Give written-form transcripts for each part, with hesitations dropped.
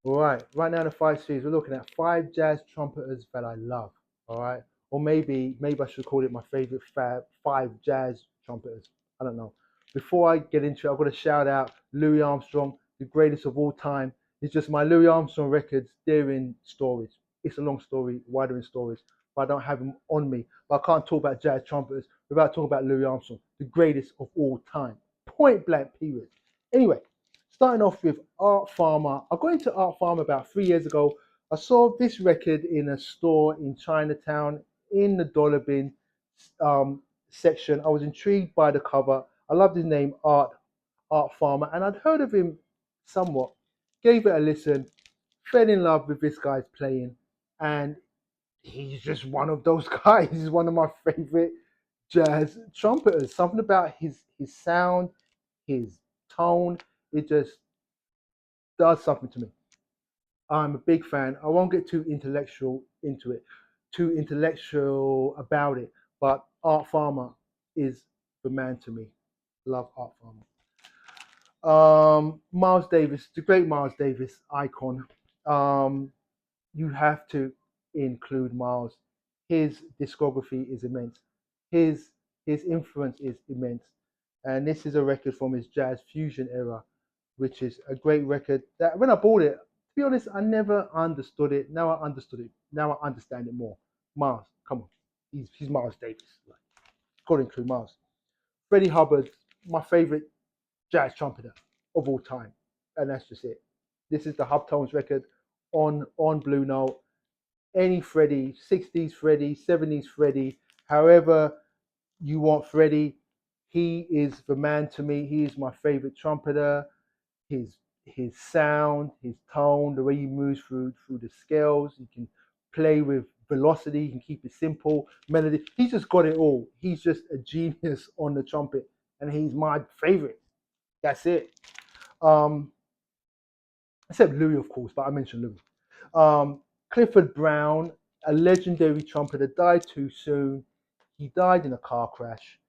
All right now in the five series, we're looking at five jazz trumpeters that I love. All right, or maybe I should call it my favorite five jazz trumpeters. I don't know. Before I get into it, I've got to shout out Louis Armstrong, the greatest of all time. It's just my Louis Armstrong records. They're in storage. It's a long story, wider in storage, but I don't have them on me. But I can't talk about jazz trumpeters without talking about Louis Armstrong, the greatest of all time. Point blank. Period. Anyway, starting off with Art Farmer. I got into Art Farmer about 3 years ago. I saw this record in a store in Chinatown in the dollar bin um, section. I was intrigued by the cover. I loved his name, Art Farmer, and I'd heard of him somewhat. Gave it a listen, fell in love with this guy's playing, and he's just one of those guys. He's one of my favorite jazz trumpeters. Something about his sound, his tone, it just does something to me. I'm a big fan. I won't get too intellectual into it, too intellectual about it, but Art Farmer is the man to me. Love Art Farmer. Miles Davis, the great Miles Davis icon. Um, you have to include Miles. His discography is immense. His his influence is immense, and this is a record from his jazz fusion era, which is a great record. That when I bought it, to be honest, I never understood it. Now I understood it. Now I understand it more. Miles, come on, he's Miles Davis. Like, got to include Miles. Freddie Hubbard, my favorite jazz trumpeter of all time, and that's just it. This is the Hubtones record on Blue Note. Any Freddie, 60s Freddie, 70s Freddie, however you want Freddie, he is the man to me. He is my favorite trumpeter. His his sound, his tone, the way he moves through the scales, he can play with velocity, he can keep it simple, melody. He's just got it all. He's just a genius on the trumpet, and he's my favorite. That's it. Um, except Louis, of course, but I mentioned Louis. Clifford Brown, a legendary trumpeter, died too soon. He died in a car crash,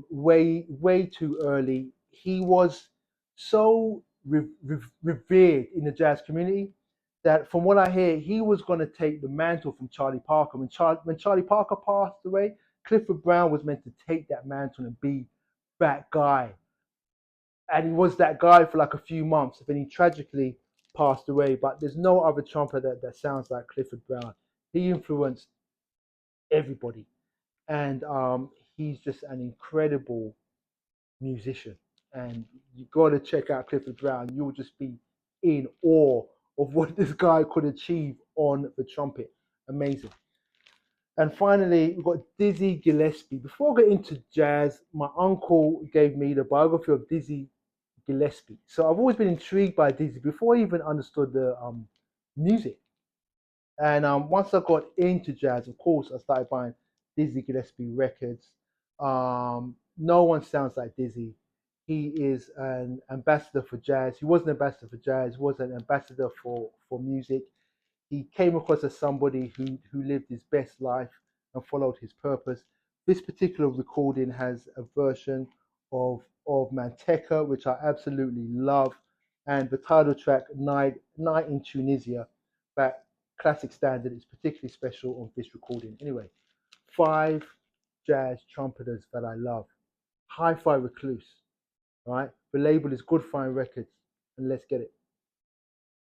way too early. He was so revered in the jazz community that, from what I hear, he was going to take the mantle from Charlie Parker. When Charlie Parker passed away, Clifford Brown was meant to take that mantle and be that guy, and he was that guy for like a few months. Then he tragically passed away. But there's no other trumpeter that sounds like Clifford Brown. He influenced everybody, and he's just an incredible musician. And you got to check out Clifford Brown. You'll just be in awe of what this guy could achieve on the trumpet. Amazing. And finally, we've got Dizzy Gillespie. Before I get into jazz, my uncle gave me the biography of Dizzy Gillespie. So I've always been intrigued by Dizzy before I even understood the music. And once I got into jazz, of course, I started buying Dizzy Gillespie records. No one sounds like Dizzy. He is an ambassador for jazz. He was an ambassador for jazz. He was an ambassador for music. He came across as somebody who lived his best life and followed his purpose. This particular recording has a version of Manteca, which I absolutely love, and the title track Night in Tunisia, that classic standard, is particularly special on this recording. Anyway, five jazz trumpeters that I love. Hi-Fi Recluse, right? The label is Good Fine Records, and let's get it.